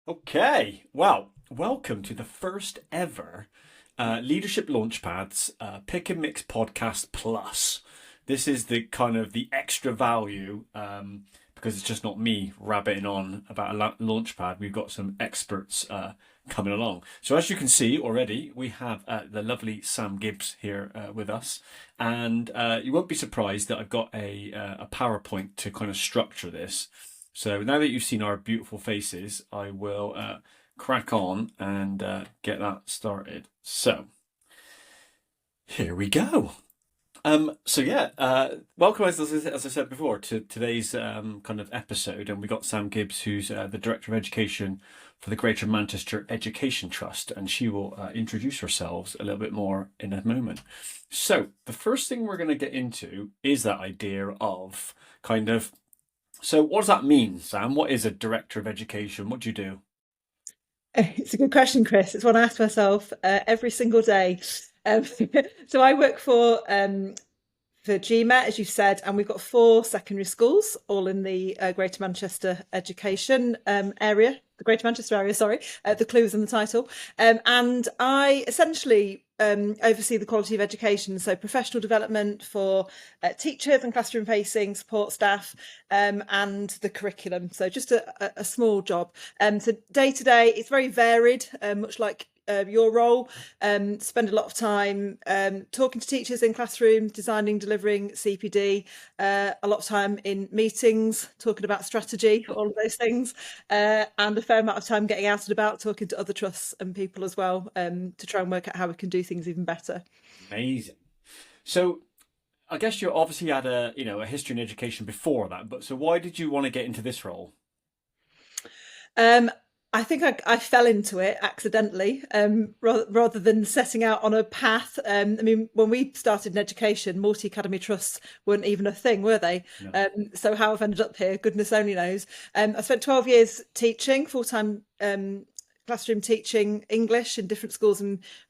Okay, well, welcome to the first ever Leadership Launchpad's Pick and Mix Podcast Plus. This is the kind of the extra value because it's just not me rabbiting on about a launchpad. We've got some experts coming along. So as you can see already, we have the lovely Sam Gibbs here with us, and you won't be surprised that I've got a PowerPoint to kind of structure this. So now that you've seen our beautiful faces, I will crack on and get that started. So here we go. Welcome as I said before to today's kind of episode, and we got Sam Gibbs, who's the Director of Education for the Greater Manchester Education Trust, and she will introduce herself a little bit more in a moment. So the first thing we're going to get into is that idea of kind of, so what does that mean, Sam? What is a Director of Education? What do you do? It's a good question, Chris. It's one I ask myself every single day. Um, so I work for GMET, as you said, and we've got four secondary schools, all in the Greater Manchester education area. The Greater Manchester area, sorry. The clue is in the title. And I essentially oversee the quality of education, so professional development for teachers and classroom-facing support staff, and the curriculum. So just a small job. So day to day, it's very varied, much like your role. Spend a lot of time talking to teachers in classrooms, designing, delivering CPD, a lot of time in meetings, talking about strategy, all of those things, and a fair amount of time getting out and about, talking to other trusts and people as well, to try and work out how we can do things even better. Amazing. So I guess you obviously had a history in education before that, but so why did you want to get into this role? Um, I think I fell into it accidentally, rather than setting out on a path. I mean, when we started in education, multi-academy trusts weren't even a thing, were they? No. So how I've ended up here, goodness only knows. I spent 12 years teaching, full-time classroom teaching English in different schools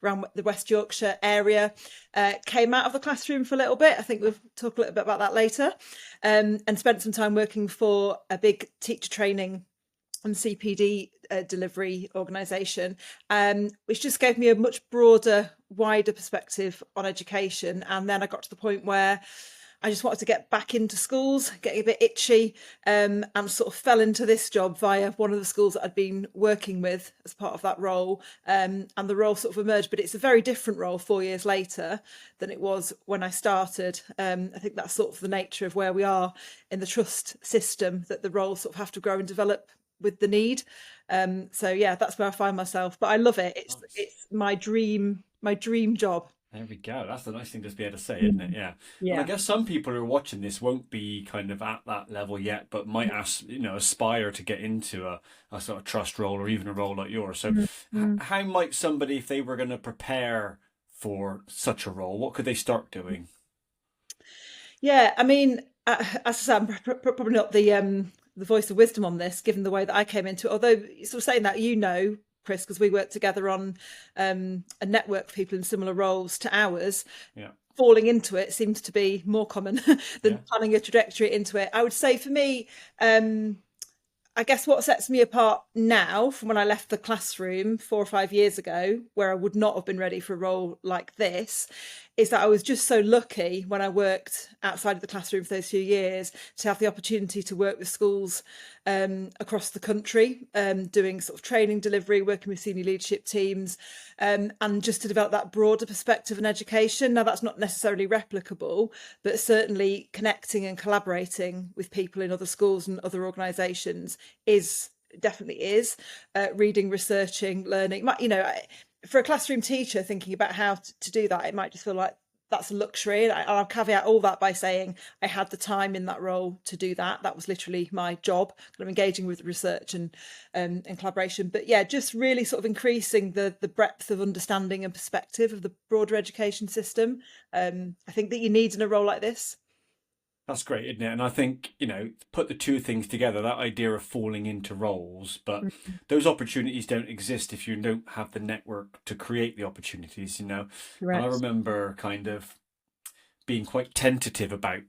around the West Yorkshire area. Came out of the classroom for a little bit. I think we'll talk a little bit about that later. And spent some time working for a big teacher training and CPD delivery organisation, which just gave me a much broader, wider perspective on education. And then I got to the point where I just wanted to get back into schools, getting a bit itchy, and sort of fell into this job via one of the schools that I'd been working with as part of that role. And the role sort of emerged, but it's a very different role 4 years later than it was when I started. I think that's sort of the nature of where we are in the trust system, that the roles sort of have to grow and develop with the need. So yeah, that's where I find myself. But I love it. Nice. It's my dream job. There we go. That's the nice thing to be able to say, isn't it? Yeah. And I Yeah. guess some people who are watching this won't be kind of at that level yet, but might aspire to get into a sort of trust role or even a role like yours. So Mm. how might somebody, if they were going to prepare for such a role, what could they start doing? Yeah, I mean, as I said, I'm probably not the voice of wisdom on this, given the way that I came into it. Although, sort of saying that, Chris, because we work together on a network of people in similar roles to ours. Yeah. Falling into it seems to be more common Yeah. than planning a trajectory into it. I would say for me, I guess what sets me apart now from when I left the classroom 4 or 5 years ago, where I would not have been ready for a role like this, is that I was just so lucky when I worked outside of the classroom for those few years to have the opportunity to work with schools across the country, doing sort of training delivery, working with senior leadership teams, and just to develop that broader perspective in education. Now, that's not necessarily replicable, but certainly connecting and collaborating with people in other schools and other organisations is definitely is reading, researching, learning. For a classroom teacher thinking about how to do that, it might just feel like that's a luxury. And I'll caveat all that by saying I had the time in that role to do that. That was literally my job, kind of engaging with research and collaboration. But yeah, just really sort of increasing the breadth of understanding and perspective of the broader education system. I think that you need in a role like this. That's great, isn't it? And I think, put the two things together, that idea of falling into roles, but those opportunities don't exist if you don't have the network to create the opportunities. And I Correct. remember kind of being quite tentative about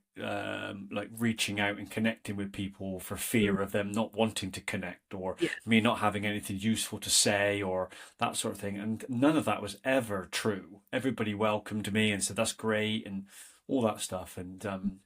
like reaching out and connecting with people for fear of them not wanting to connect, or Yeah. me not having anything useful to say, or that sort of thing. And none of that was ever true. Everybody welcomed me and said that's great and all that stuff. And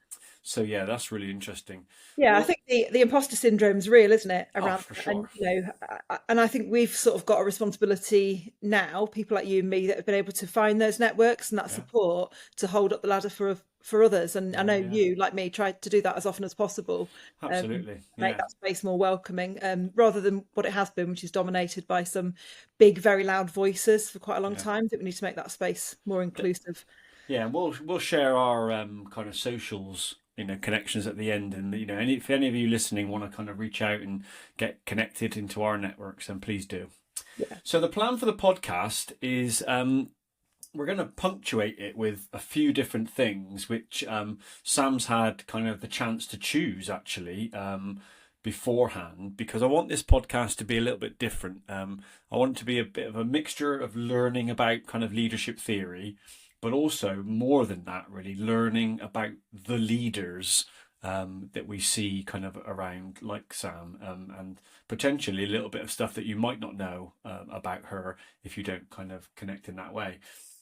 so yeah, that's really interesting. Yeah, I Well, think the imposter syndrome's real, isn't it? oh, Around for that? And sure. and I think we've sort of got a responsibility now, people like you and me that have been able to find those networks and that Yeah, support to hold up the ladder for others. And I yeah, know yeah. you, like me, try to do that as often as possible, Absolutely. make Yeah. that space more welcoming, rather than what it has been, which is dominated by some big, very loud voices for quite a long Yeah. time. I think we need to make that space more inclusive. Yeah, and we'll share our kind of socials, connections at the end, and if any of you listening want to kind of reach out and get connected into our networks, then please do. Yeah. So the plan for the podcast is we're going to punctuate it with a few different things, which Sam's had kind of the chance to choose actually beforehand, because I want this podcast to be a little bit different. I want it to be a bit of a mixture of learning about kind of leadership theory, but also more than that, really learning about the leaders that we see kind of around, like Sam, and potentially a little bit of stuff that you might not know about her if you don't kind of connect in that way.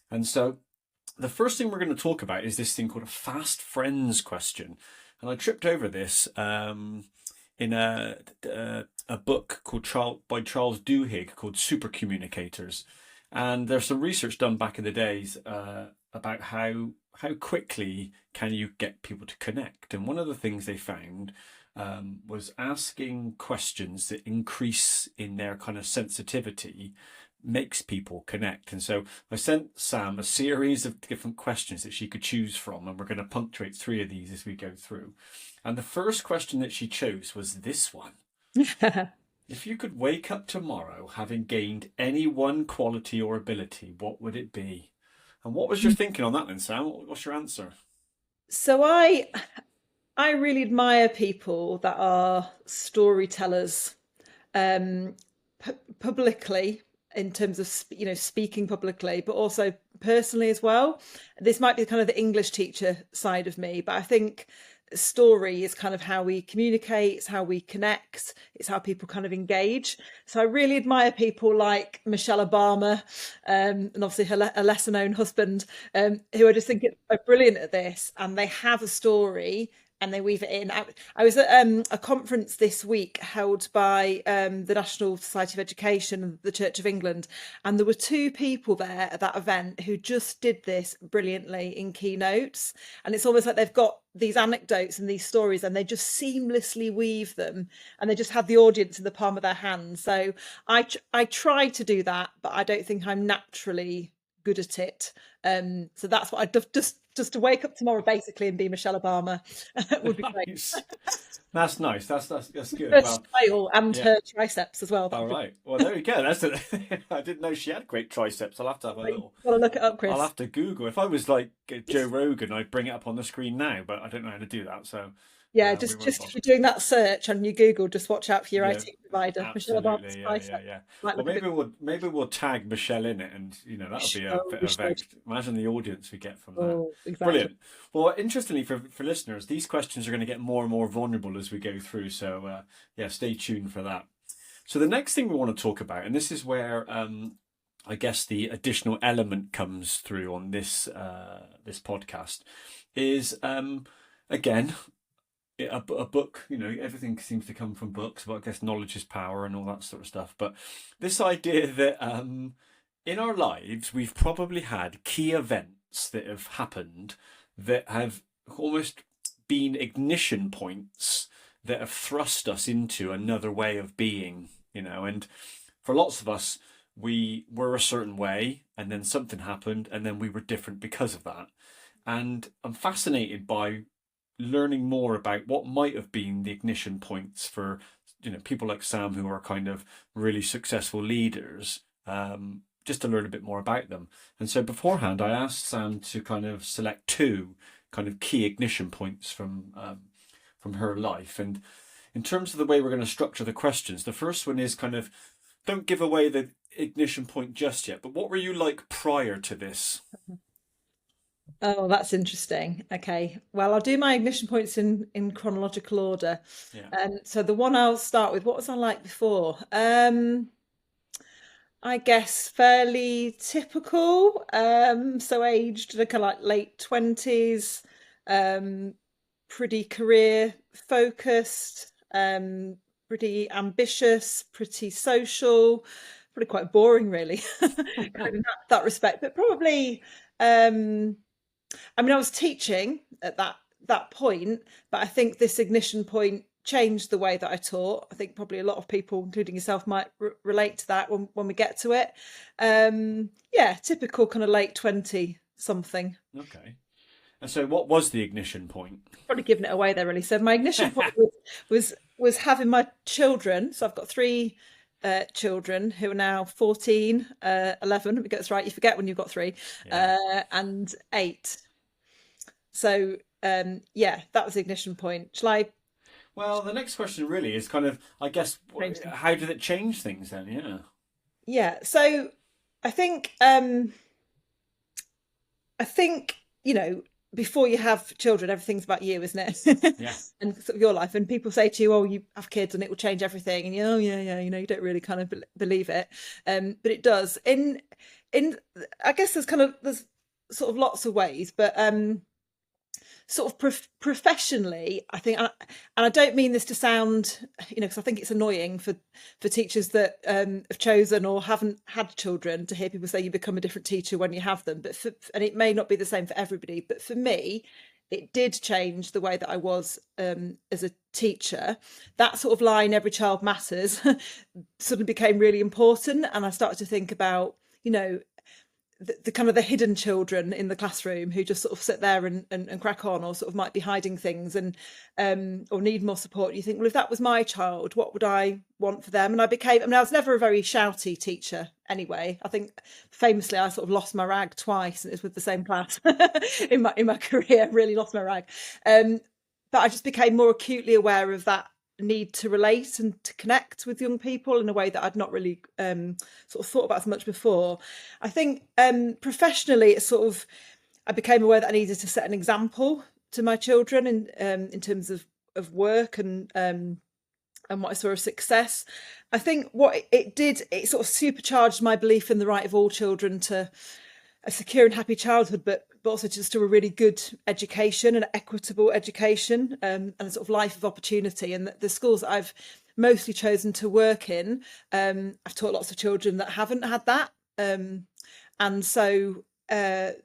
And so the first thing we're going to talk about is this thing called a fast friends question. And I tripped over this in a book by Charles Duhigg called Super Communicators. And there's some research done back in the days about how quickly can you get people to connect. And one of the things they found was asking questions that increase in their kind of sensitivity makes people connect. And so I sent Sam a series of different questions that she could choose from, and we're going to punctuate 3 of these as we go through. And the first question that she chose was this one. If you could wake up tomorrow having gained any one quality or ability, what would it be? And what was your thinking on that then, Sam? What's your answer? So I really admire people that are storytellers, publicly, in terms of speaking publicly, but also personally as well. This might be kind of the English teacher side of me, but I think story is kind of how we communicate, it's how we connect, it's how people kind of engage. So I really admire people like Michelle Obama, and obviously her a lesser known husband, who I just think are brilliant at this, and they have a story and they weave it in. I was at a conference this week held by the National Society of Education and the Church of England, and there were 2 people there at that event who just did this brilliantly in keynotes. And it's almost like they've got these anecdotes and these stories, and they just seamlessly weave them, and they just have the audience in the palm of their hands. So I try to do that, but I don't think I'm naturally good at it. So that's what I'd just to wake up tomorrow basically and be Michelle Obama would be great. Nice. That's nice. That's good. Her Well, style and yeah. her triceps as well. All right. Well, there you go. I didn't know she had great triceps. I'll have to have a little. Got to look it up, Chris. I'll have to Google. If I was like Joe Rogan, I'd bring it up on the screen now, but I don't know how to do that. So Yeah, we just won't if bother. you're doing that search on your Google, just watch out for your Yeah, IT provider. Michelle Obama's absolutely. Yeah, tricep. yeah. Might Well, look a bit. maybe we'll tag Michelle in it, and that'll be a Oh, bit we of should. imagine the audience we get from that. Oh, exactly. Brilliant. Well, interestingly for listeners, these questions are going to get more and more vulnerable as we go through. So yeah, stay tuned for that. So the next thing we want to talk about, and this is where I guess the additional element comes through on this podcast, is again a book. Everything seems to come from books, but I guess knowledge is power and all that sort of stuff. But this idea that in our lives we've probably had key events that have happened that have almost been ignition points that have thrust us into another way of being, and for lots of us, we were a certain way and then something happened and then we were different because of that. And I'm fascinated by learning more about what might have been the ignition points for people like Sam, who are kind of really successful leaders, just to learn a bit more about them. And so beforehand I asked Sam to kind of select 2 kind of key ignition points from her life. And in terms of the way we're going to structure the questions, the first one is kind of, don't give away the ignition point just yet, but what were you like prior to this? Oh, that's interesting. Okay. Well, I'll do my ignition points in chronological order. Yeah. So the one I'll start with, what was I like before? I guess fairly typical. So aged kind of like late 20s, um, pretty career focused, pretty ambitious, pretty social, probably quite boring really, kind of in that respect, but probably I mean, I was teaching at that point, but I think this ignition point changed the way that I taught. I think probably a lot of people, including yourself, might relate to that when we get to it. Yeah, typical kind of late 20 something. Okay. And so, what was the ignition point? Probably giving it away there, really. So my ignition point was having my children. So I've got three children who are now 14, 11. Let me get this right. You forget when you've got three, Yeah. and 8. So yeah, that was the ignition point. Shall I Well, the next question really is kind of, I guess, change them? how did it change things then? Yeah. Yeah. So I think I think, before you have children, everything's about you, isn't it? Yeah. And sort of your life. And people say to you, "Oh, you have kids, and it will change everything." And you, "Oh, yeah, yeah," you don't really kind of believe it, but it does. In I guess there's sort of lots of ways, but sort of professionally, I think, and I don't mean this to sound, because I think it's annoying for teachers that have chosen or haven't had children to hear people say you become a different teacher when you have them. But and it may not be the same for everybody, but for me, it did change the way that I was as a teacher. That sort of line, "every child matters," suddenly became really important, and I started to think about, the kind of the hidden children in the classroom who just sort of sit there and crack on, or sort of might be hiding things and or need more support. You think, well, if that was my child, what would I want for them? And I was never a very shouty teacher anyway. I think famously I sort of lost my rag twice, and it was with the same class in my career. Really lost my rag. But I just became more acutely aware of that need to relate and to connect with young people in a way that I'd not really sort of thought about as much before. I think professionally, I became aware that I needed to set an example to my children in terms of work and what I saw as success. I think what it did, it sort of supercharged my belief in the right of all children to a secure and happy childhood, but also just to a really good education, and equitable education, and a sort of life of opportunity. And the schools that I've mostly chosen to work in, I've taught lots of children that haven't had that, and so the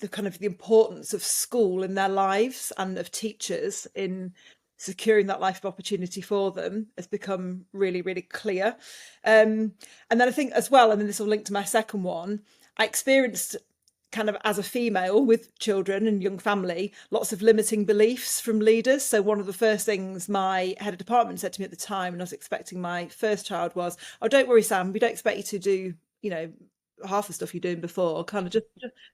kind of the importance of school in their lives and of teachers in securing that life of opportunity for them has become really, really clear. And then I think as well, and then this will link to my second one, I experienced kind of as a female with children and young family, lots of limiting beliefs from leaders. So one of the first things my head of department said to me at the time when I was expecting my first child was, "Oh, don't worry, Sam, we don't expect you to do, half the stuff you're doing before. Kind of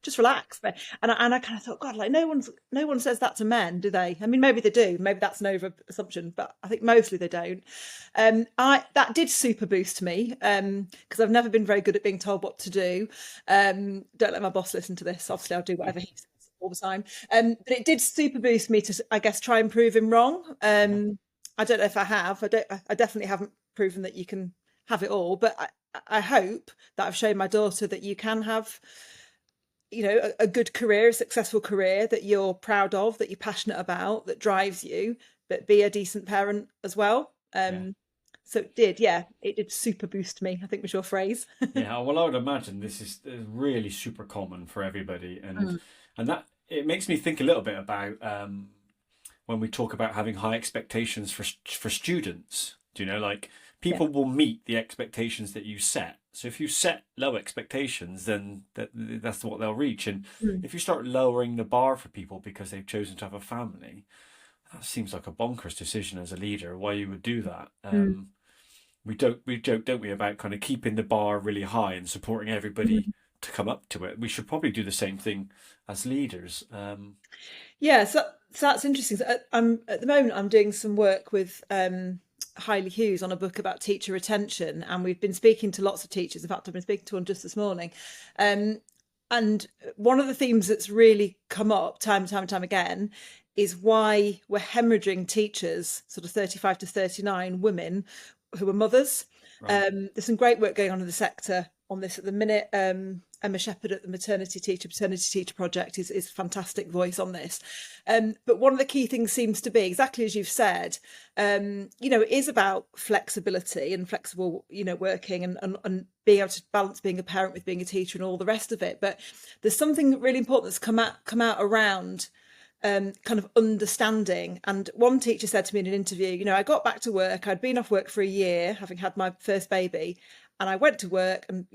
just relax." And I kind of thought, God, like no one says that to men, do they? I mean, maybe they do. Maybe that's an over assumption, but I think mostly they don't. I that did super boost me because I've never been very good at being told what to do. Don't let my boss listen to this. Obviously, I'll do whatever he says all the time. But it did super boost me to, I guess, try and prove him wrong. Yeah. I don't know if I have. I definitely haven't proven that you can have it all, but I hope that I've shown my daughter that you can have, a good career, a successful career that you're proud of, that you're passionate about, that drives you, but be a decent parent as well. Yeah. So it did super boost me, I think was your phrase. Yeah. Well, I would imagine this is really super common for everybody, Mm. and that it makes me think a little bit about when we talk about having high expectations for students. Do you know, like Yeah. people will meet the expectations that you set. So if you set low expectations, then that's what they'll reach. And Mm. if you start lowering the bar for people because they've chosen to have a family, that seems like a bonkers decision as a leader. Why you would do that? Mm. We joke, don't we, about kind of keeping the bar really high and supporting everybody Mm. to come up to it. We should probably do the same thing as leaders. Yeah, so that's interesting. So I'm at the moment I'm doing some work with Hailey Hughes on a book about teacher retention, and we've been speaking to lots of teachers. In fact, I've been speaking to one just this morning, And one of the themes that's really come up time and time and time again is why we're hemorrhaging teachers, sort of 35 to 39 women who are mothers. Right. There's some great work going on in the sector on this at the minute. Emma Shepherd at the paternity teacher project is fantastic voice on this. But one of the key things seems to be exactly as you've said, it is about flexibility and flexible, working and being able to balance being a parent with being a teacher and all the rest of it. But there's something really important that's come out around kind of understanding. And one teacher said to me in an interview, I got back to work, I'd been off work for a year, having had my first baby, and I went to work and,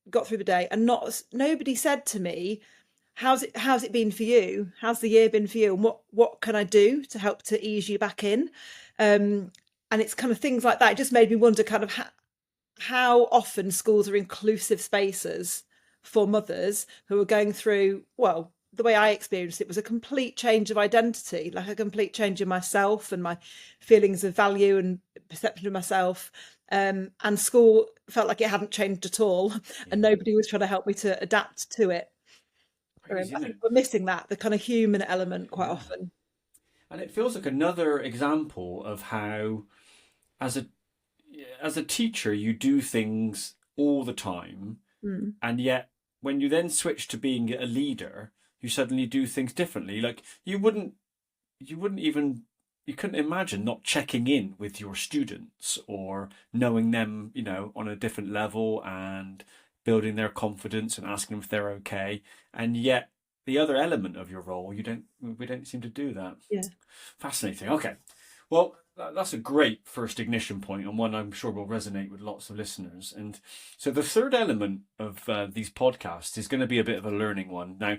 got through the day, and nobody said to me, how's it been for you? How's the year been for you? And what can I do to help to ease you back in? And it's kind of things like that. It just made me wonder kind of how often schools are inclusive spaces for mothers who are going through, well, the way I experienced it was a complete change of identity, like a complete change in myself and my feelings of value and perception of myself. And school felt like it hadn't changed at all, and nobody was trying to help me to adapt to it. Crazy, I isn't think it? we're missing that, the kind of human element quite Yeah. often. And it feels like another example of how, as a teacher, you do things all the time, Mm. and yet when you then switch to being a leader, you suddenly do things differently. Like you couldn't imagine not checking in with your students or knowing them, on a different level and building their confidence and asking them if they're okay. And yet the other element of your role, we don't seem to do that. Yeah. Fascinating. Okay. Well, that's a great first ignition point, and one I'm sure will resonate with lots of listeners. And so the third element of these podcasts is going to be a bit of a learning one. Now,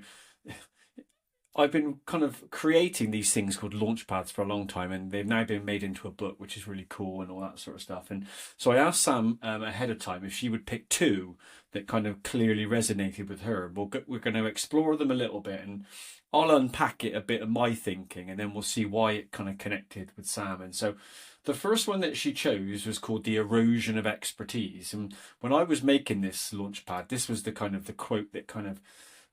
I've been kind of creating these things called launchpads for a long time, and they've now been made into a book, which is really cool and all that sort of stuff. And so I asked Sam ahead of time if she would pick two that kind of clearly resonated with her. We're going to explore them a little bit, and I'll unpack it a bit of my thinking, and then we'll see why it kind of connected with Sam. And so the first one that she chose was called The Erosion of Expertise. And when I was making this launchpad, this was the quote that kind of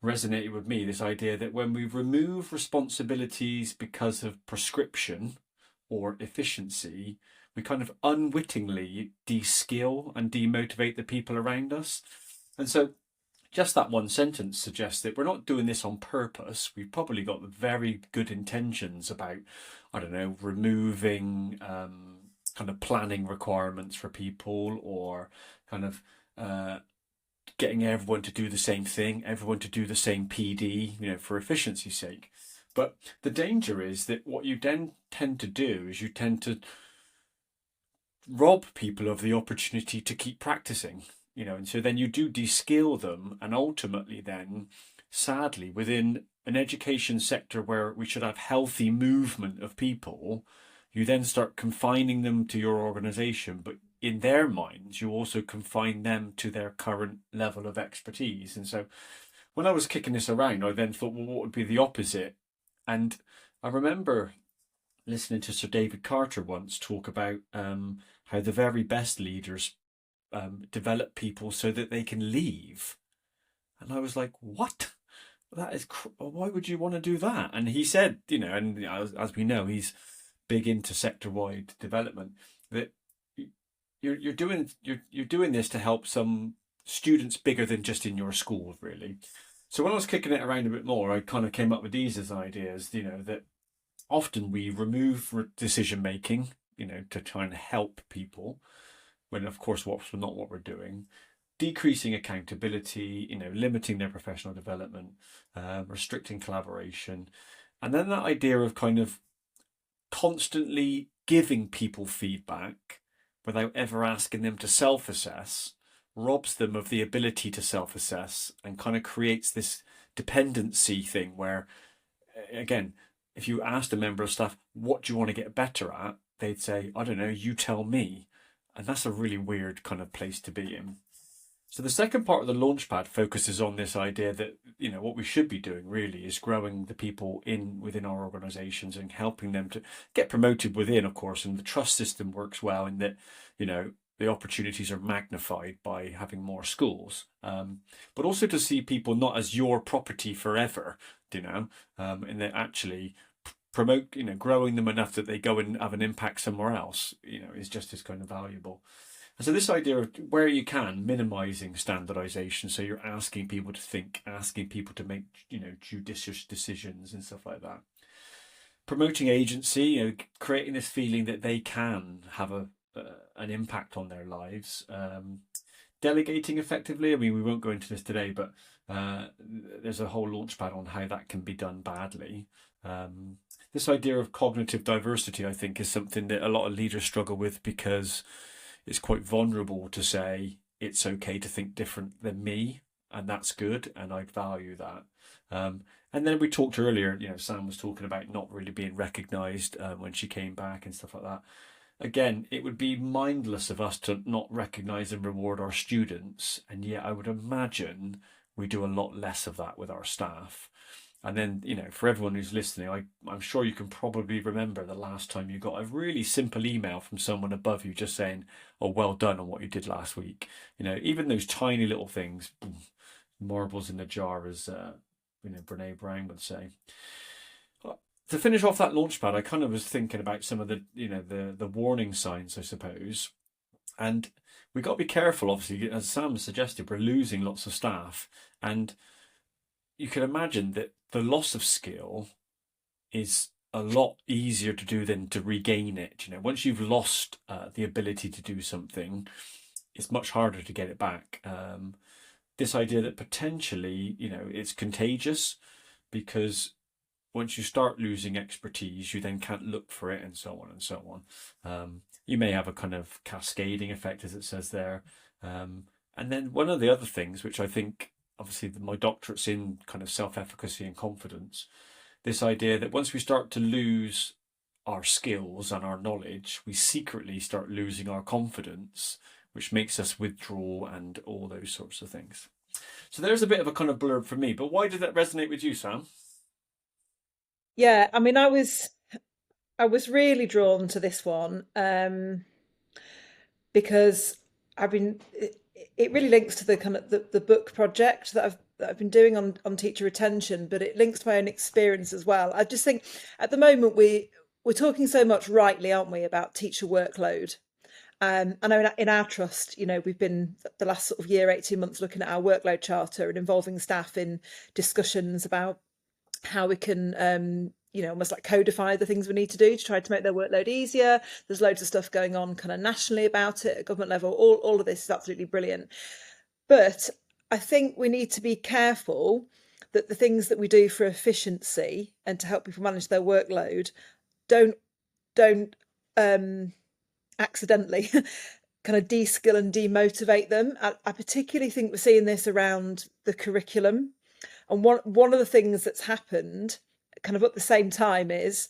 resonated with me, this idea that when we remove responsibilities because of prescription or efficiency, we kind of unwittingly de-skill and demotivate the people around us. And so just that one sentence suggests that we're not doing this on purpose. We've probably got very good intentions about, I don't know, removing kind of planning requirements for people, or kind of getting everyone to do the same thing, everyone to do the same PD, for efficiency's sake. But the danger is that what you then tend to do is you tend to rob people of the opportunity to keep practicing, and so then you do de-skill them, and ultimately then, sadly, within an education sector where we should have healthy movement of people, you then start confining them to your organization, but in their minds, you also confine them to their current level of expertise. And so when I was kicking this around, I then thought, well, what would be the opposite? And I remember listening to Sir David Carter once talk about how the very best leaders develop people so that they can leave. And I was like, what? That is, why would you want to do that? And he said, and as we know, he's big into sector-wide development, that you're doing this to help some students bigger than just in your school, really. So when I was kicking it around a bit more, I kind of came up with these as ideas, that often we remove decision making, to try and help people, when of course that's not what we're doing. Decreasing accountability, limiting their professional development, restricting collaboration, and then that idea of kind of constantly giving people feedback without ever asking them to self-assess robs them of the ability to self-assess, and kind of creates this dependency thing where, again, if you asked a member of staff, what do you want to get better at? They'd say, I don't know, you tell me. And that's a really weird kind of place to be in. So the second part of the Launchpad focuses on this idea that, what we should be doing really is growing the people within our organizations and helping them to get promoted within, of course. And the trust system works well in that, the opportunities are magnified by having more schools, but also to see people not as your property forever, and that actually promote, growing them enough that they go and have an impact somewhere else, is just as kind of valuable. And so this idea of, where you can, minimizing standardization, so you're asking people to think, asking people to make, judicious decisions and stuff like that. Promoting agency, creating this feeling that they can have an impact on their lives. Delegating effectively. I mean, we won't go into this today, but there's a whole launchpad on how that can be done badly. This idea of cognitive diversity, I think, is something that a lot of leaders struggle with, because it's quite vulnerable to say it's okay to think different than me, and that's good, and I value that. And then we talked earlier, Sam was talking about not really being recognised when she came back and stuff like that. Again, it would be mindless of us to not recognise and reward our students, and yet I would imagine we do a lot less of that with our staff. And then, for everyone who's listening, I'm sure you can probably remember the last time you got a really simple email from someone above you just saying, "Oh, well done on what you did last week." Even those tiny little things, marbles in the jar, as Brene Brown would say. To finish off that launchpad, I kind of was thinking about some of the the warning signs, I suppose. And we got to be careful, obviously, as Sam suggested, we're losing lots of staff, and you can imagine that the loss of skill is a lot easier to do than to regain it. Once you've lost the ability to do something, it's much harder to get it back. This idea that potentially, it's contagious, because once you start losing expertise, you then can't look for it, and so on and so on. You may have a kind of cascading effect, as it says there. And then one of the other things, which I think, obviously my doctorate's in kind of self-efficacy and confidence, this idea that once we start to lose our skills and our knowledge, we secretly start losing our confidence, which makes us withdraw and all those sorts of things. So there's a bit of a kind of blurb for me, but why did that resonate with you, Sam? Yeah, I mean, I was really drawn to this one, because it really links to the kind of the book project that I've been doing on teacher retention, but it links to my own experience as well. I just think at the moment we're talking so much, rightly, aren't we, about teacher workload. I know in our trust, we've been the last sort of year, 18 months, looking at our workload charter and involving staff in discussions about how we can almost like codify the things we need to do to try to make their workload easier. There's loads of stuff going on kind of nationally about it at government level. All of this is absolutely brilliant. But I think we need to be careful that the things that we do for efficiency and to help people manage their workload don't accidentally kind of de-skill and demotivate them. I particularly think we're seeing this around the curriculum. And one of the things that's happened kind of at the same time is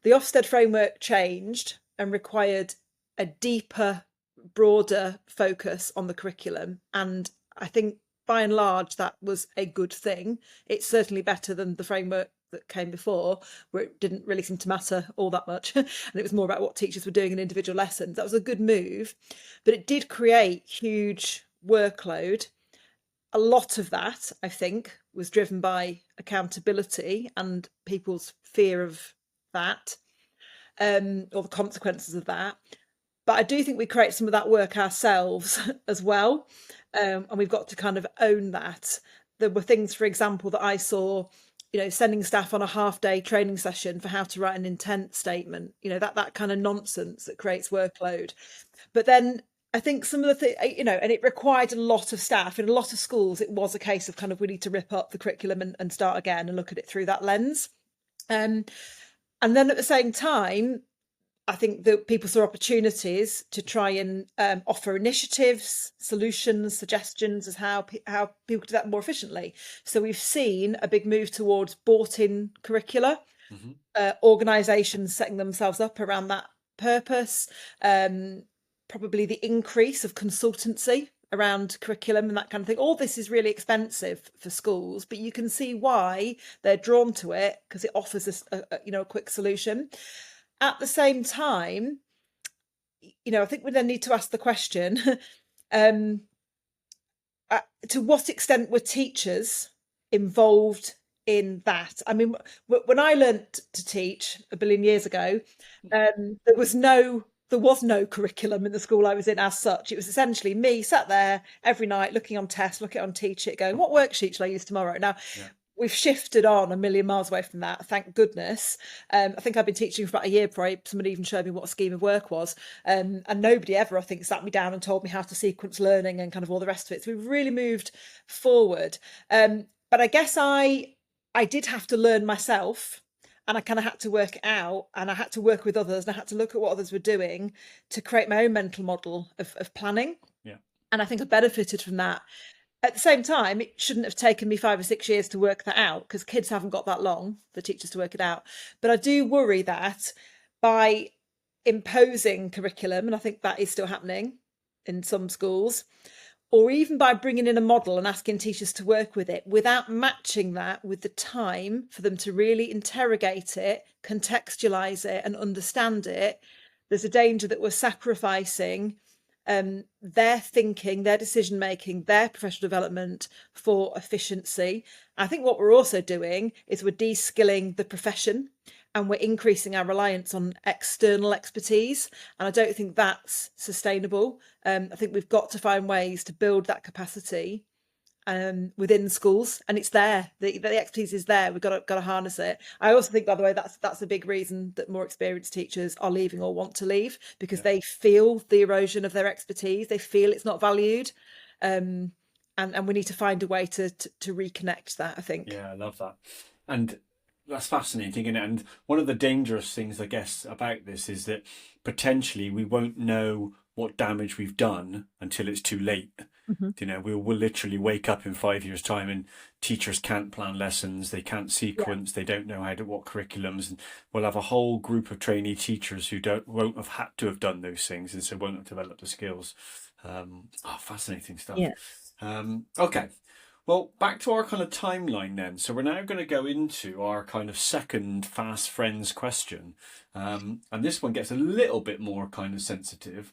the Ofsted framework changed and required a deeper, broader focus on the curriculum. And I think by and large, that was a good thing. It's certainly better than the framework that came before, where it didn't really seem to matter all that much. And it was more about what teachers were doing in individual lessons. That was a good move, but it did create huge workload. A lot of that, I think, was driven by accountability and people's fear of that, or the consequences of that. But I do think we create some of that work ourselves as well. And we've got to kind of own that. There were things, for example, that I saw, sending staff on a half-day training session for how to write an intent statement, that kind of nonsense that creates workload. But then I think some of the things, and it required a lot of staff. In a lot of schools, it was a case of kind of, we need to rip up the curriculum and start again and look at it through that lens. And then at the same time, I think that people saw opportunities to try and offer initiatives, solutions, suggestions as how people could do that more efficiently. So we've seen a big move towards bought-in curricula, organisations setting themselves up around that purpose, probably the increase of consultancy around curriculum and that kind of thing. All this is really expensive for schools, but you can see why they're drawn to it, because it offers us a quick solution. At the same time, I think we then need to ask the question, um, to what extent were teachers involved in that? I mean, when I learnt to teach a billion years ago, there was no curriculum in the school I was in as such. It was essentially me sat there every night looking on tests, looking on Teach It, going, what worksheet shall I use tomorrow? Now, Yeah. we've shifted on a million miles away from that, thank goodness. I think I've been teaching for about a year before somebody even showed me what a scheme of work was. And nobody ever, I think, sat me down and told me how to sequence learning and kind of all the rest of it. So we've really moved forward. But I guess I did have to learn myself, and I kind of had to work it out, and I had to work with others, and I had to look at what others were doing to create my own mental model of planning. Yeah. And I think I benefited from that. At the same time, it shouldn't have taken me 5 or 6 years to work that out, because kids haven't got that long for teachers to work it out. But I do worry that by imposing curriculum, and I think that is still happening in some schools, or even by bringing in a model and asking teachers to work with it without matching that with the time for them to really interrogate it, contextualize it, and understand it, there's a danger that we're sacrificing their thinking, their decision making, their professional development for efficiency. I think what we're also doing is we're de-skilling the profession, and we're increasing our reliance on external expertise. And I don't think that's sustainable. I think we've got to find ways to build that capacity within schools, and it's there. The expertise is there. We've got to harness it. I also think, by the way, that's a big reason that more experienced teachers are leaving or want to leave, because they feel the erosion of their expertise. They feel it's not valued, and we need to find a way to reconnect that, I think. Yeah, I love that. And that's fascinating, isn't it? And one of the dangerous things, I guess, about this is that potentially we won't know what damage we've done until it's too late. Mm-hmm. We'll literally wake up in 5 years' time and teachers can't plan lessons, they can't sequence, they don't know what curriculums, and we'll have a whole group of trainee teachers who won't have had to have done those things, and so won't have developed the skills. Fascinating stuff. Yeah. Okay. Well, back to our kind of timeline then. So we're now going to go into our kind of second Fast Friends question. And this one gets a little bit more kind of sensitive.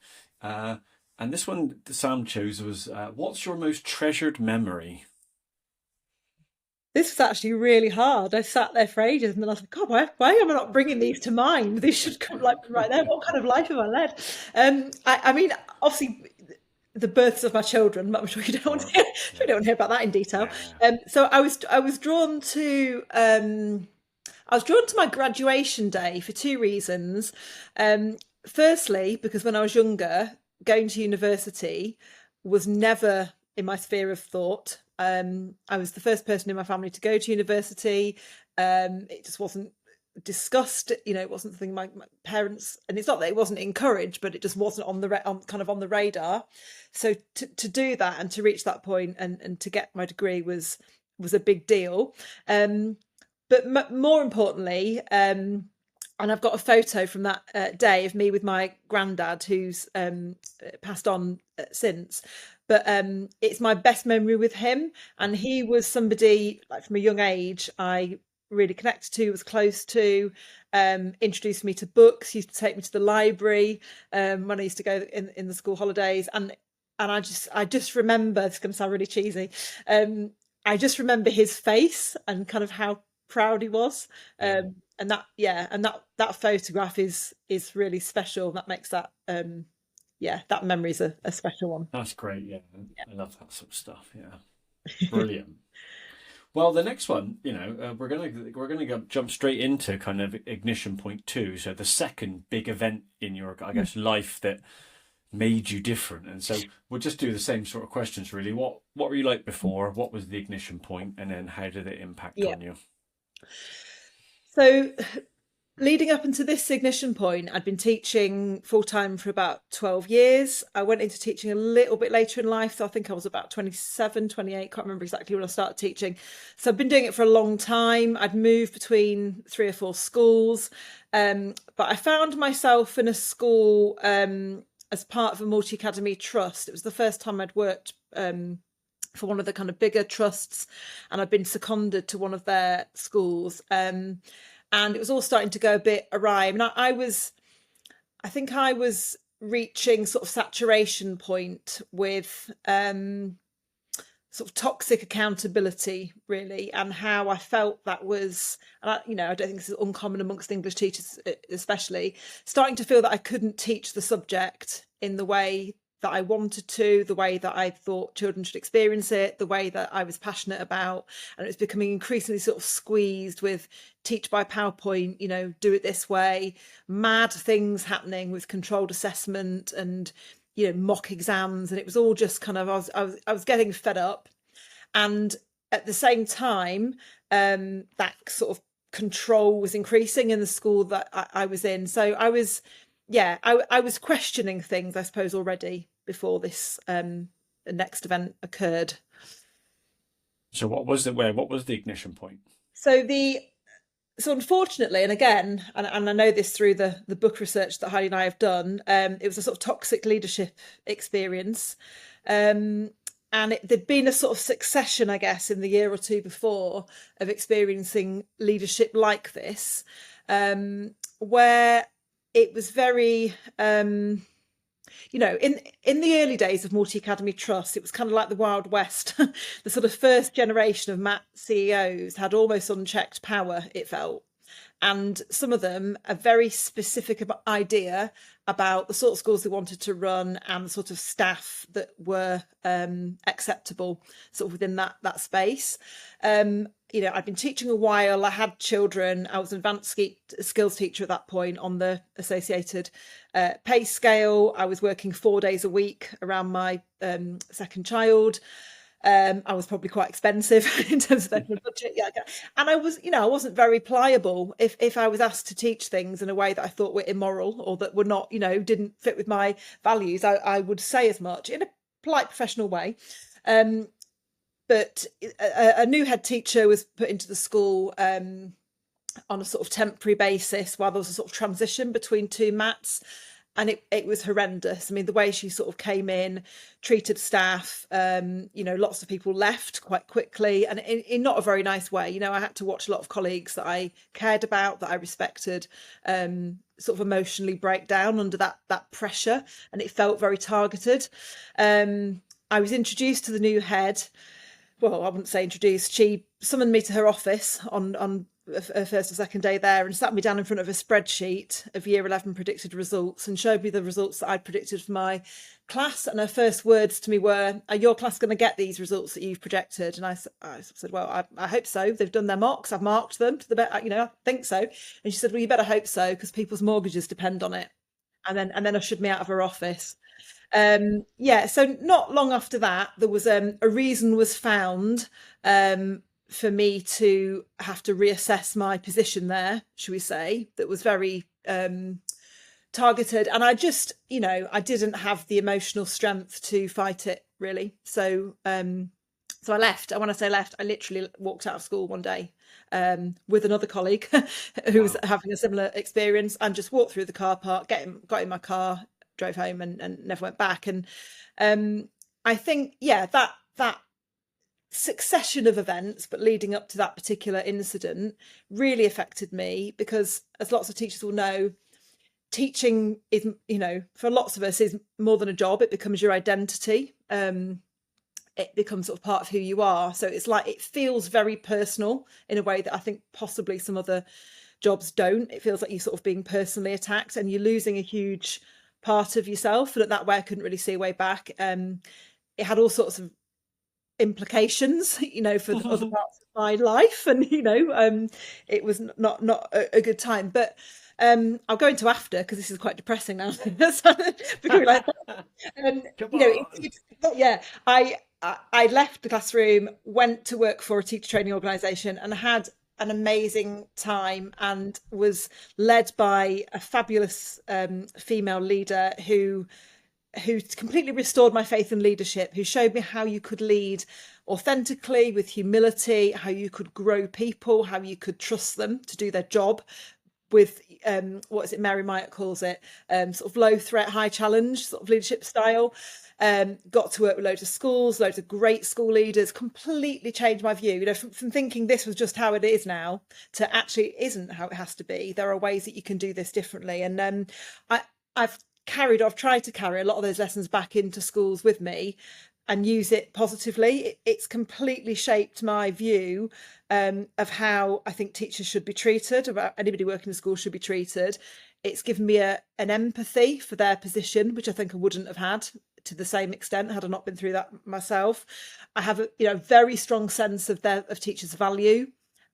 And this one that Sam chose was, what's your most treasured memory? This was actually really hard. I sat there for ages, and then I was like, God, why am I not bringing these to mind? These should come like right there. What kind of life have I led? I mean, obviously, the births of my children. I'm sure you don't want to hear, we don't want to hear about that in detail. So I was drawn to my graduation day for two reasons. Firstly, because when I was younger, going to university was never in my sphere of thought. I was the first person in my family to go to university. It just wasn't discussed. It wasn't something my parents, and it's not that it wasn't encouraged, but it just wasn't on the radar. So to do that and to reach that point and to get my degree was a big deal. But more importantly, and I've got a photo from that day of me with my granddad, who's passed on since. But it's my best memory with him. And he was somebody, like, from a young age, I really connected to, was close to, introduced me to books, used to take me to the library when I used to go in the school holidays. And I just remember, it's going to sound really cheesy, I just remember his face and kind of how proud he was. And that photograph is really special. That makes that that memory's a special one. That's great. Yeah, I love that sort of stuff. Yeah, brilliant. Well, the next one, we're gonna jump straight into kind of ignition point 2. So the second big event in your, I guess, life that made you different. And so we'll just do the same sort of questions, really. What were you like before? What was the ignition point, and then how did it impact on you? So, leading up into this ignition point, I'd been teaching full-time for about 12 years. I went into teaching a little bit later in life. So I think I was about 27, 28, can't remember exactly when I started teaching. So I've been doing it for a long time. I'd moved between 3 or 4 schools. But I found myself in a school as part of a multi-academy trust. It was the first time I'd worked for one of the kind of bigger trusts, and I'd been seconded to one of their schools. And it was all starting to go a bit awry. I mean, I think I was reaching sort of saturation point with sort of toxic accountability, really, and how I felt that was, and I don't think this is uncommon amongst English teachers, especially, starting to feel that I couldn't teach the subject in the way that I wanted to, the way that I thought children should experience it, the way that I was passionate about. And it was becoming increasingly sort of squeezed with teach by PowerPoint, do it this way, mad things happening with controlled assessment and, mock exams. And it was all just kind of, I was getting fed up. And at the same time, that sort of control was increasing in the school that I was in. So I was questioning things, I suppose, already before this next event occurred. So what was the ignition point? So unfortunately, and again, and I know this through the book research that Heidi and I have done, it was a sort of toxic leadership experience. And there'd been a sort of succession, I guess, in the year or two before of experiencing leadership like this, where it was very, in the early days of Multi Academy Trust, it was kind of like the Wild West. The sort of first generation of MAT CEOs had almost unchecked power, it felt. And some of them a very specific idea about the sort of schools they wanted to run and the sort of staff that were acceptable sort of within that space. I'd been teaching a while. I had children. I was an advanced skills teacher at that point on the associated pay scale. I was working 4 days a week around my second child. I was probably quite expensive in terms of their budget. Yeah, and I was, I wasn't very pliable. If I was asked to teach things in a way that I thought were immoral or that were not, didn't fit with my values, I would say as much in a polite, professional way. But a new head teacher was put into the school on a sort of temporary basis while there was a sort of transition between two mats. And it was horrendous. I mean, the way she sort of came in, treated staff, lots of people left quite quickly and in not a very nice way. I had to watch a lot of colleagues that I cared about, that I respected, sort of emotionally break down under that pressure. And it felt very targeted. I was introduced to the new head. Well, I wouldn't say introduced. She summoned me to her office on her first or second day there and sat me down in front of a spreadsheet of year 11 predicted results and showed me the results that I'd predicted for my class. And her first words to me were, "Are your class going to get these results that you've projected?" And I said, "Well, I hope so. They've done their mocks. I've marked them to the best, I think so." And she said, "Well, you better hope so because people's mortgages depend on it." And then ushered me out of her office. So not long after that, there was a reason was found for me to have to reassess my position there, should we say, that was very targeted. And I just, I didn't have the emotional strength to fight it, really. So I left. And when I say left, I literally walked out of school one day with another colleague who was having a similar experience, and just walked through the car park, got in my car, drove home and never went back. And I think, that succession of events, but leading up to that particular incident, really affected me because, as lots of teachers will know, teaching is, for lots of us, is more than a job. It becomes your identity. It becomes sort of part of who you are. So it's like, it feels very personal in a way that I think possibly some other jobs don't. It feels like you're sort of being personally attacked and you're losing a huge part of yourself. And that way I couldn't really see a way back. It had all sorts of implications, for the other parts of my life, and it was not a good time. But I'll go into after because this is quite depressing now. I left the classroom, went to work for a teacher training organisation, and had an amazing time, and was led by a fabulous female leader who completely restored my faith in leadership, who showed me how you could lead authentically, with humility, how you could grow people, how you could trust them to do their job with what is it Mary Myatt calls it, sort of low threat, high challenge sort of leadership style. Got to work with loads of schools, loads of great school leaders, completely changed my view, from thinking this was just how it is now to actually it isn't how it has to be. There are ways that you can do this differently. And I've I've tried to carry a lot of those lessons back into schools with me and use it positively. It's completely shaped my view of how I think teachers should be treated, about anybody working in school should be treated. It's given me an empathy for their position, which I think I wouldn't have had to the same extent had I not been through that myself. I have a very strong sense of teachers' value,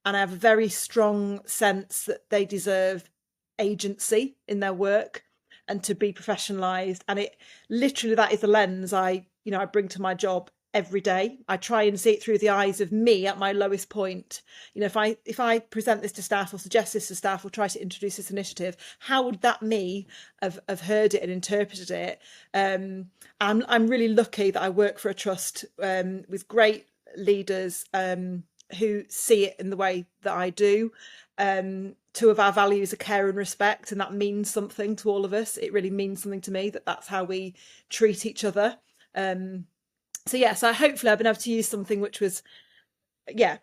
and I have a very strong sense that they deserve agency in their work and to be professionalized. And it literally, that is the lens I bring to my job every day. I try and see it through the eyes of me at my lowest point. If I present this to staff or suggest this to staff or try to introduce this initiative, how would that me have heard it and interpreted it? I'm really lucky that I work for a trust with great leaders who see it in the way that I do. Two of our values are care and respect, and that means something to all of us. It really means something to me that's how we treat each other. So hopefully I've been able to use something which was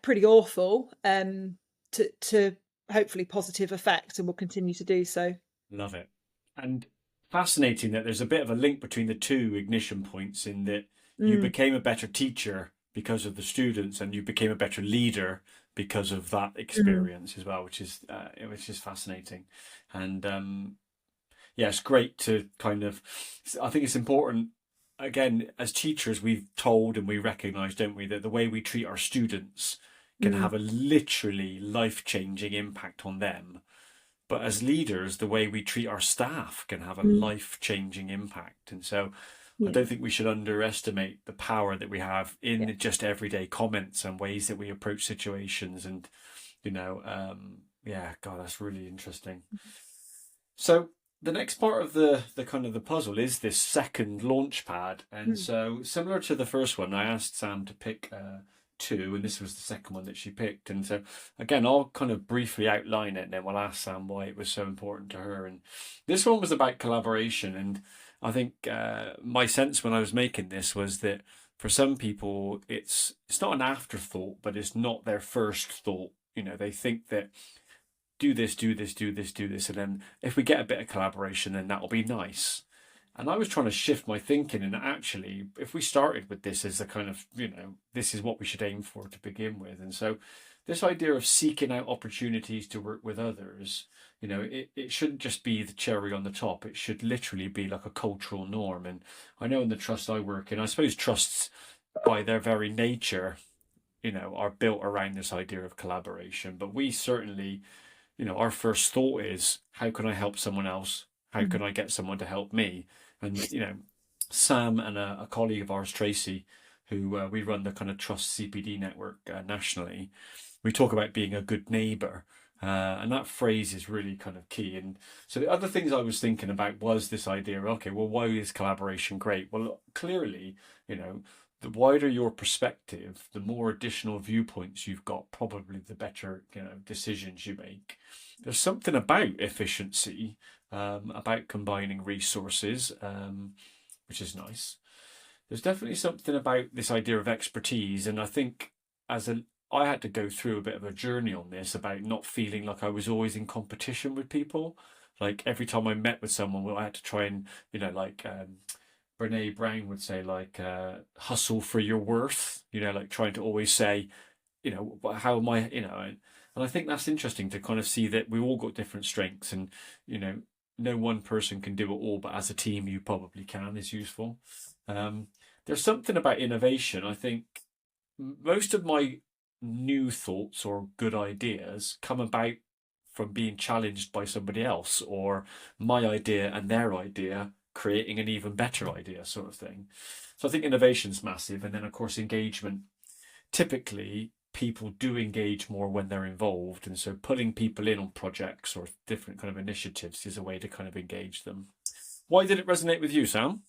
pretty awful to hopefully positive effect, and will continue to do so. Love it. And fascinating that there's a bit of a link between the two ignition points, in that you became a better teacher because of the students, and you became a better leader because of that experience as well, which is fascinating. And it's great to I think it's important, again, as teachers, we've told and we recognise, don't we, that the way we treat our students can have a literally life-changing impact on them. But as leaders, the way we treat our staff can have a life-changing impact. And so I don't think we should underestimate the power that we have in just everyday comments and ways that we approach situations. And, God, that's really interesting. So the next part of the kind of the puzzle is this second launch pad. And so similar to the first one, I asked Sam to pick two, and this was the second one that she picked. And so again, I'll kind of briefly outline it, and then we'll ask Sam why it was so important to her. And this one was about collaboration. And I think my sense when I was making this was that for some people, it's not an afterthought, but it's not their first thought. They think that do this, and then if we get a bit of collaboration, then that'll be nice. And I was trying to shift my thinking, and actually, if we started with this as a kind of, this is what we should aim for to begin with. And so this idea of seeking out opportunities to work with others, it shouldn't just be the cherry on the top. It should literally be like a cultural norm. And I know in the trust I work in, I suppose trusts by their very nature, are built around this idea of collaboration. But we certainly, our first thought is, how can I help someone else? How can I get someone to help me? And, Sam and a colleague of ours, Tracy, who we run the kind of trust CPD network nationally, we talk about being a good neighbour. And that phrase is really kind of key. And so the other things I was thinking about was this idea of, okay, well, why is collaboration great? Well, clearly, the wider your perspective, the more additional viewpoints you've got, probably the better, decisions you make. There's something about efficiency, about combining resources, which is nice. There's definitely something about this idea of expertise. And I think I had to go through a bit of a journey on this about not feeling like I was always in competition with people. Like every time I met with someone, I had to try and, Brene Brown would say, hustle for your worth, like trying to always say, how am I, and I think that's interesting to kind of see that we all got different strengths, and, no one person can do it all, but as a team, you probably can, is useful. There's something about innovation. I think most of my new thoughts or good ideas come about from being challenged by somebody else, or my idea and their idea creating an even better idea, sort of thing. So I think innovation's massive. And then of course engagement. Typically people do engage more when they're involved, and so putting people in on projects or different kind of initiatives is a way to kind of engage them. Why did it resonate with you, Sam?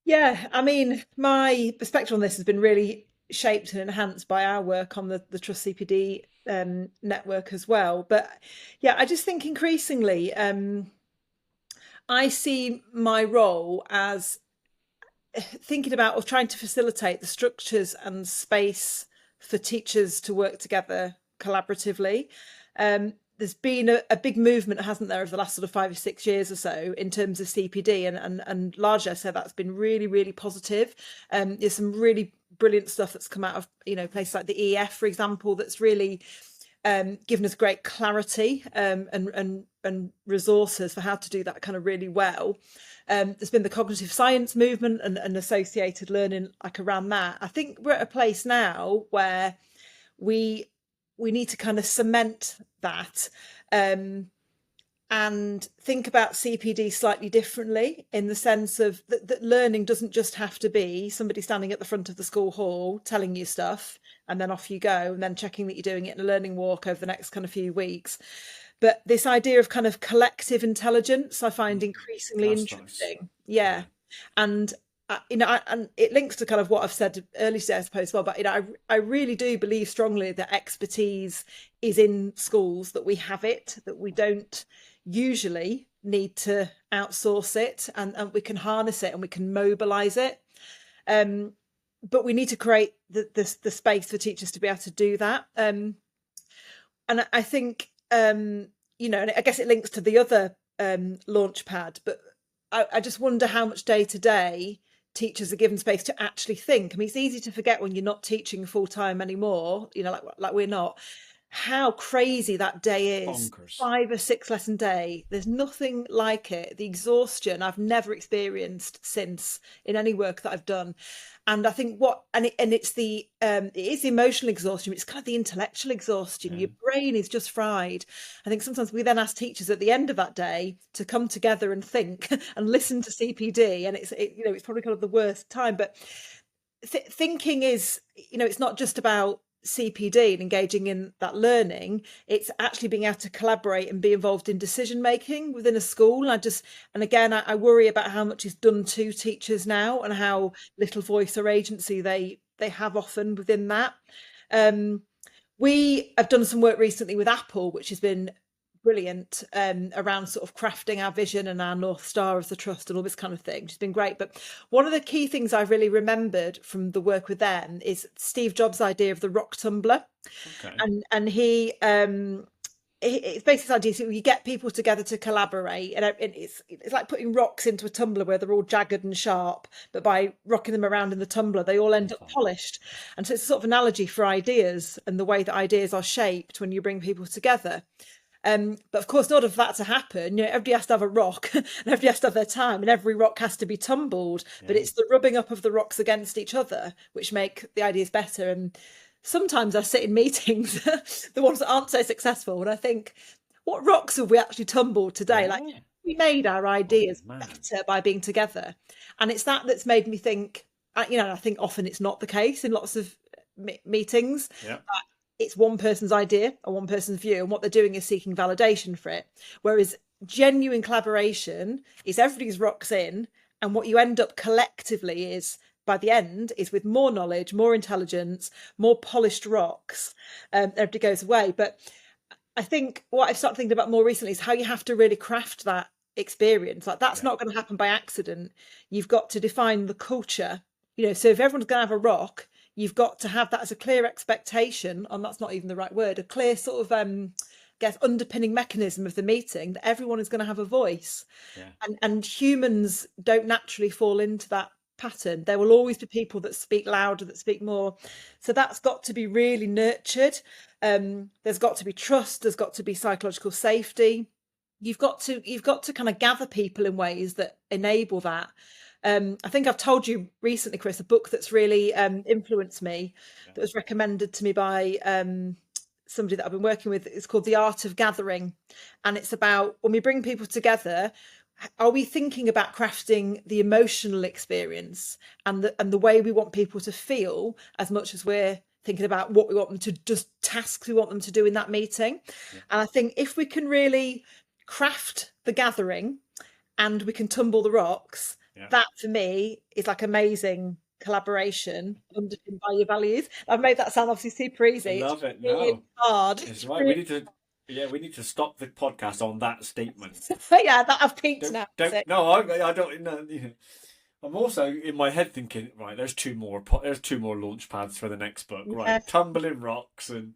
Yeah, I mean, my perspective on this has been really shaped and enhanced by our work on the Trust CPD network as well. But yeah, I just think increasingly I see my role as thinking about or trying to facilitate the structures and space for teachers to work together collaboratively. there's been a big movement, hasn't there, over the last sort of 5 or 6 years or so in terms of CPD, and largely I say that's been really, really positive. There's some really brilliant stuff that's come out of, places like the EF, for example, that's really given us great clarity and resources for how to do that kind of really well. There's been the cognitive science movement and associated learning like around that. I think we're at a place now where we need to kind of cement that and think about CPD slightly differently, in the sense of that learning doesn't just have to be somebody standing at the front of the school hall telling you stuff and then off you go, and then checking that you're doing it in a learning walk over the next kind of few weeks. But this idea of kind of collective intelligence, I find increasingly interesting. Nice. Yeah. And and it links to kind of what I've said earlier today, I suppose, well, but I really do believe strongly that expertise is in schools, that we have it, that we don't usually need to outsource it, and we can harness it and we can mobilize it. But we need to create the space for teachers to be able to do that. And I think, and I guess it links to the other launchpad, but I just wonder how much day to day teachers are given space to actually think. I mean, it's easy to forget when you're not teaching full time anymore, like we're not, how crazy that day is. Bonkers. 5 or 6 lesson day. There's nothing like it. The exhaustion I've never experienced since in any work that I've done. And I think it is the emotional exhaustion. It's kind of the intellectual exhaustion. Yeah. Your brain is just fried. I think sometimes we then ask teachers at the end of that day to come together and think and listen to CPD. And it's probably kind of the worst time. But thinking is, it's not just about CPD and engaging in that learning. It's actually being able to collaborate and be involved in decision making within a school. And again, I worry about how much is done to teachers now and how little voice or agency they have often within that. We have done some work recently with Apple, which has been brilliant, around sort of crafting our vision and our North Star of the trust and all this kind of thing, which has been great. But one of the key things I've really remembered from the work with them is Steve Jobs' idea of the rock tumbler. Okay. And he it's basically this idea, so you get people together to collaborate, and it's like putting rocks into a tumbler where they're all jagged and sharp, but by rocking them around in the tumbler they all end up polished. And so it's a sort of analogy for ideas and the way that ideas are shaped when you bring people together. But of course, in order for that to happen, everybody has to have a rock and everybody has to have their time, and every rock has to be tumbled. Yeah. But it's the rubbing up of the rocks against each other which make the ideas better. And sometimes I sit in meetings, the ones that aren't so successful, and I think, what rocks have we actually tumbled today? Yeah. Like, we made our ideas better by being together. And it's that's made me think, I think often it's not the case in lots of meetings. Yeah. It's one person's idea or one person's view, and what they're doing is seeking validation for it. Whereas genuine collaboration is everybody's rocks in, and what you end up collectively is, by the end, is with more knowledge, more intelligence, more polished rocks. Everybody goes away. But I think what I've started thinking about more recently is how you have to really craft that experience. Like, that's not going to happen by accident. You've got to define the culture. So if everyone's going to have a rock, you've got to have that as a clear expectation, and that's not even the right word, a clear sort of, underpinning mechanism of the meeting, that everyone is going to have a voice. Yeah. And humans don't naturally fall into that pattern. There will always be people that speak louder, that speak more. So that's got to be really nurtured. There's got to be trust. There's got to be psychological safety. You've got to kind of gather people in ways that enable that. I think I've told you recently, Chris, a book that's really influenced me, that was recommended to me by somebody that I've been working with. It's called The Art of Gathering. And it's about, when we bring people together, are we thinking about crafting the emotional experience and the way we want people to feel, as much as we're thinking about what we want them to, just tasks we want them to do in that meeting. Yeah. And I think if we can really craft the gathering and we can tumble the rocks, that for me is like amazing collaboration underpinned by your values. I've made that sound obviously super easy. I love it. It's hard. It's right. Really... we need to stop the podcast on that statement. Yeah, that I've peaked now. I don't know. I'm also in my head thinking, right, there's two more launch pads for the next book, right? Tumbling rocks and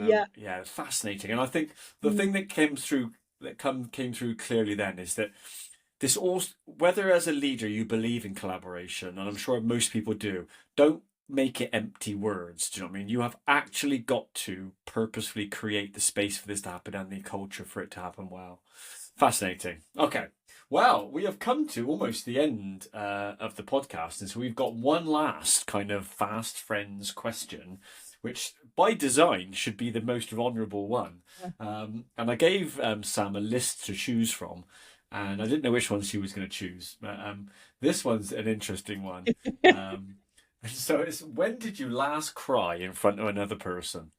Yeah. Yeah, fascinating. And I think the thing that came through clearly then is that this all, whether as a leader you believe in collaboration, and I'm sure most people do, don't make it empty words. Do you know what I mean? You have actually got to purposefully create the space for this to happen and the culture for it to happen well. Fascinating. Okay. Well, we have come to almost the end of the podcast, and so we've got one last kind of fast friends question, which by design should be the most vulnerable one. And I gave Sam a list to choose from, and I didn't know which one she was going to choose. But this one's an interesting one. So it's, when did you last cry in front of another person?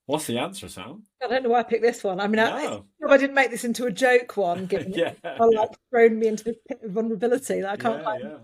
What's the answer, Sam? I don't know why I picked this one. I mean, No. I didn't make this into a joke one, given Yeah, how like thrown me into this pit of vulnerability that I can't find. yeah.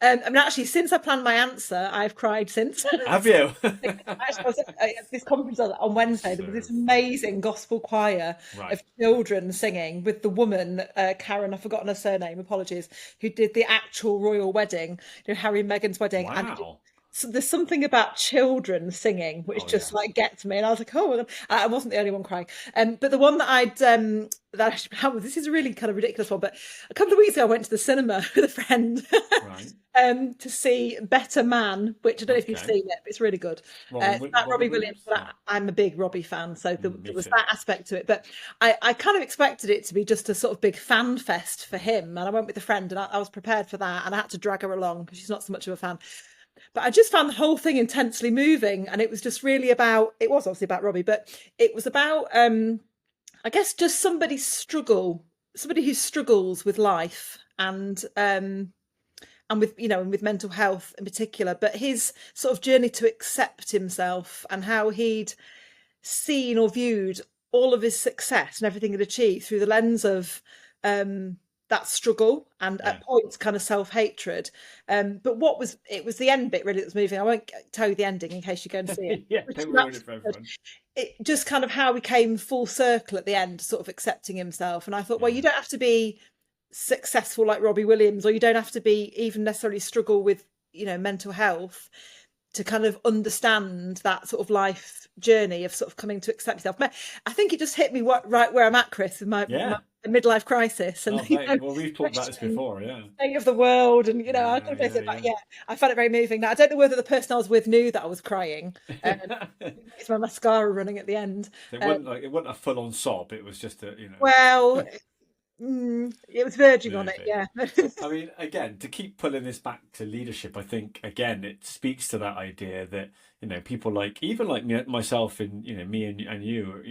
I mean, actually, since I planned my answer, I've cried since. Have you? Actually, I was at this conference on Wednesday. There was this amazing gospel choir Right. of children singing with the woman, Karen, I've forgotten her surname, apologies, who did the actual royal wedding, Harry and Meghan's wedding. And Wow. so there's something about children singing which just like gets me, and I was like, oh, I wasn't the only one crying. But the one that that actually found, this is a really kind of ridiculous one, but a couple of weeks ago I went to the cinema with a friend to see Better Man, which I don't know if you've seen it, but it's really good. It's about Robbie Williams. But I'm a big Robbie fan, so there was that aspect to it. But I kind of expected it to be just a sort of big fan fest for him, and I went with a friend, and I was prepared for that, and I had to drag her along because she's not so much of a fan. But I just found the whole thing intensely moving, and it was just really about, it was obviously about Robbie, but it was about, I guess, just somebody who struggles with life and with, and with mental health in particular, but his sort of journey to accept himself and how he'd seen or viewed all of his success and everything he'd achieved through the lens of that struggle and at points kind of self-hatred. But it was the end bit really that was moving. I won't tell you the ending in case you go and see it. Don't ruin it for everyone. It just kind of how he came full circle at the end, sort of accepting himself. And I thought, well, you don't have to be successful like Robbie Williams, or you don't have to be even necessarily struggle with, mental health to kind of understand that sort of life journey of sort of coming to accept yourself. I think it just hit me right where I'm at, Chris, with my midlife crisis. And well, we've talked about this before, state of the world, and I don't know, but I found it very moving. Now, I don't know whether the person I was with knew that I was crying. It's my mascara running at the end. It wasn't a full-on sob. It was just a, Well, it was verging on it, yeah. I mean, again, to keep pulling this back to leadership, I think again it speaks to that idea that people like, even like myself and me and you,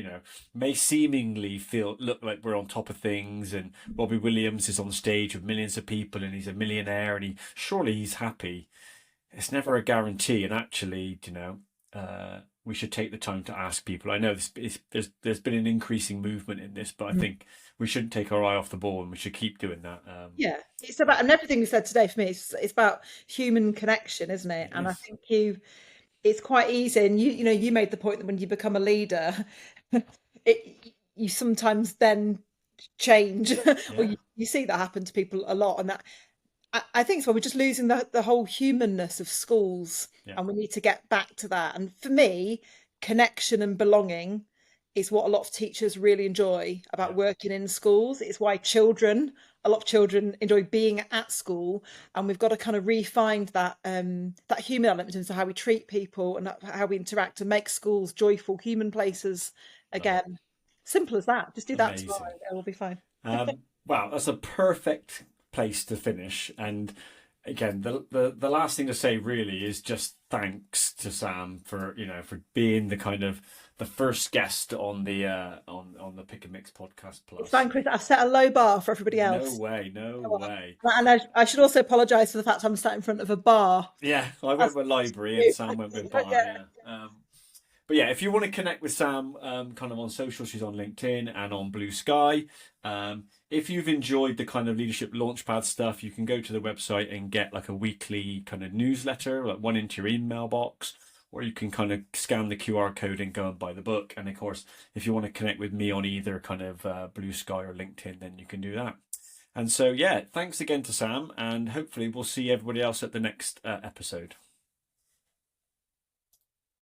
may seemingly look like we're on top of things, and Robbie Williams is on stage with millions of people and he's a millionaire and surely he's happy. It's never a guarantee, and actually, we should take the time to ask people. I know there's been an increasing movement in this, but I think we shouldn't take our eye off the ball, and we should keep doing that. It's about, and everything we said today for me, it's about human connection, isn't it? And I think it's quite easy, and you made the point that when you become a leader, you sometimes then change, or you see that happen to people a lot, and that I think so. We're just losing the whole humanness of schools, and we need to get back to that. And for me, connection and belonging is what a lot of teachers really enjoy about working in schools. It's why a lot of children enjoy being at school, and we've got to kind of refine that human element in terms of how we treat people and how we interact to make schools joyful human places again. Simple as that. Just do that tomorrow, and we'll be fine. Wow, that's a perfect place to finish. And again, the last thing to say really is just thanks to Sam for being the kind of the first guest on the Pick and Mix podcast plus. It's fine, Chris. I've set a low bar for everybody else. No way. And I should also apologise for the fact I'm sat in front of a bar. Yeah, I went with library and Sam went with bar. But yeah, if you want to connect with Sam, kind of on social, she's on LinkedIn and on Blue Sky. If you've enjoyed the kind of leadership launchpad stuff, you can go to the website and get like a weekly kind of newsletter, like one into your email box, or you can kind of scan the QR code and go and buy the book. And of course, if you want to connect with me on either kind of Blue Sky or LinkedIn, then you can do that. And so, thanks again to Sam, and hopefully we'll see everybody else at the next episode.